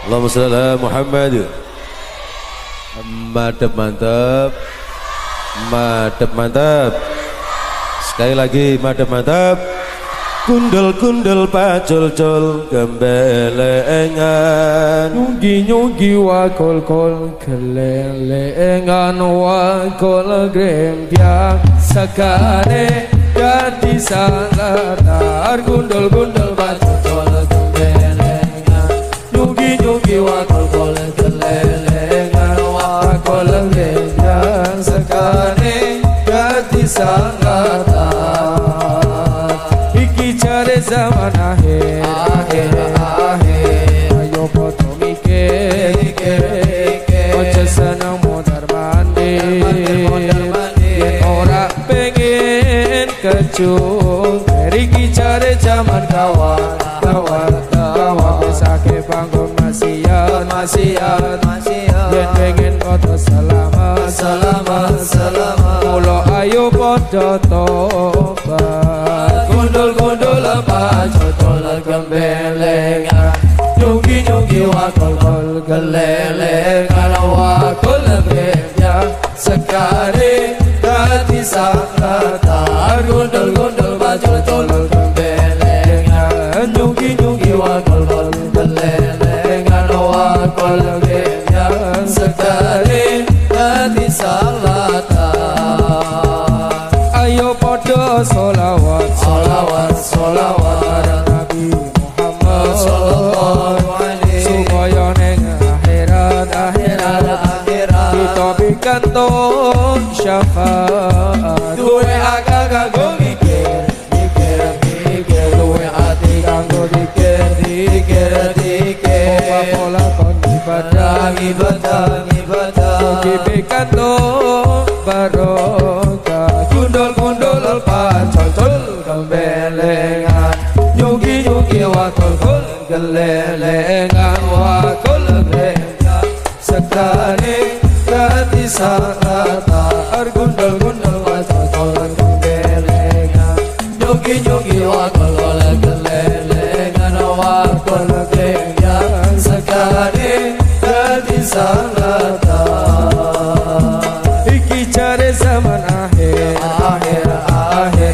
Allahumma shalli ala Muhammad. Mantap mantap. Mantap mantap. Sekali lagi mantap mantap. Kundel-kundel pacul-cul gembelengan, nyugi-nyugi wakol-kol kelelengan, wakol grempiang sekane jadi salatar. Gundel-gundel pacul-cul gembelengan, nyugi-nyugi wakol-kol kelelengan, wakol grempiang sekane jadi salatar. Cari zaman akhir, ayo foto mikir, ojo seneng mondar mandir, yen ora pengen kecut. Riki cari zaman kawan, besake panggung maksiat, yen pengen foto selamat, mulo ayo foto tobat. Gundul-gundul pacul gembelengan, nyugi-nyugi wakol gelelengan, wakol grempiang sekali dadi salatar. Gundul-gundul pacul gembelengan, nyugi-nyugi wakol gelelengan, wakol grempiang sekali dadi salatar. Ayo podo solawat Nabi Muhammad sallallahu alaihi, supaya neng akhirat kita pikantuk syafaat. Duwe akal kanggo mikir, duwe ati kanggo dikir. Pola kon ibadah mugi pikantuk barokah. Gundul-gundul pacul gembelengan, nyugi-nyugi wakol gelelengan, wakol grempiang sekali dadi salatar. Gundul-gundul pacul gembelengan, nyugi-nyugi wakol gelelengan, wakol grempiang sekali dadi salatar. Iki cari zaman akhir,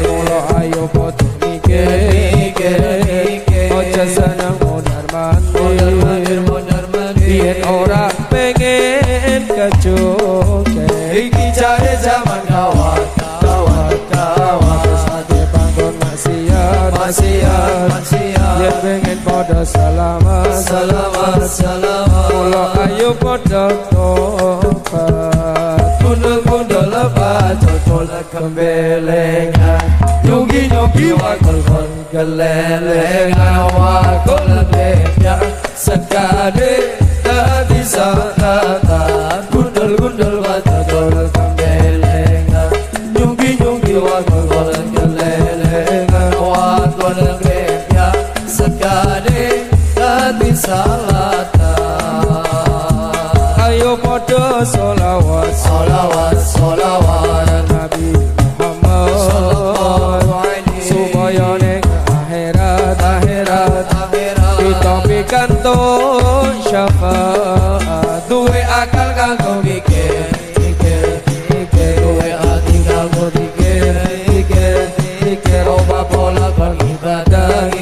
mulo ayo foto mikir, ojo seneng mondar mandir, yen ora pengen kecut. Iki cari zaman kawan, besake panggon maksiat, yen pengen podo selamat, mulo ayo podo tobat. Gundul-gundul pacul gembelengan, nyugi-nyugi wakol gelelengan, wakol grempiang sekali dadi salatar. Gundul-gundul pacul gembelengan, nyugi-nyugi wakol gelelengan, wakol grempiang sekali dadi salatar. Ayo podo solawat Nabi Muhammad, supaya neng akhirat kita pikantuk syafaat. Duwe akal kanggo mikir, duwe ati kanggo dikir. Oba pola kon ibadah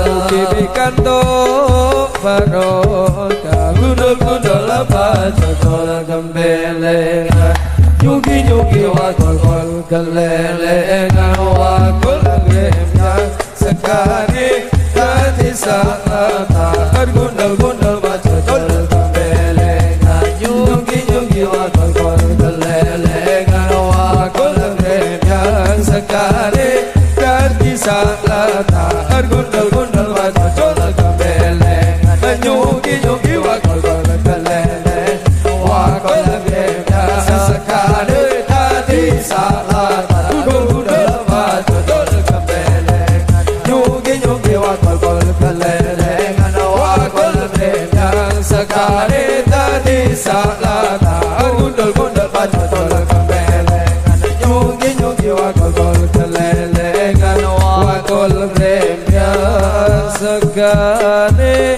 mugi pikantuk barokah. Gundul-gundul pacul gembelengan, nyugi-nyugi wakol gelelengan, wakol grempiang sekali dadi salatar. Gundul-gundul pacul gembelengan, nyugi-nyugi wakol gelelengan, wakol grempiang sekali dadi salatar. Gundul-gundul pacul gembelengan, nyugi-nyugi wakol gelelengan, wakol grempiang sekali dadi salatar. Gundul pacul gembelengan, nyugi-nyugi wakol gelelengan, wakol grempiang sekali dadi salatar. Gundul-gundul pacul gembelengan, nyugi-nyugi wakol gelelengan, wakol grempiang sekali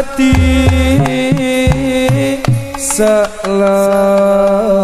ati selesai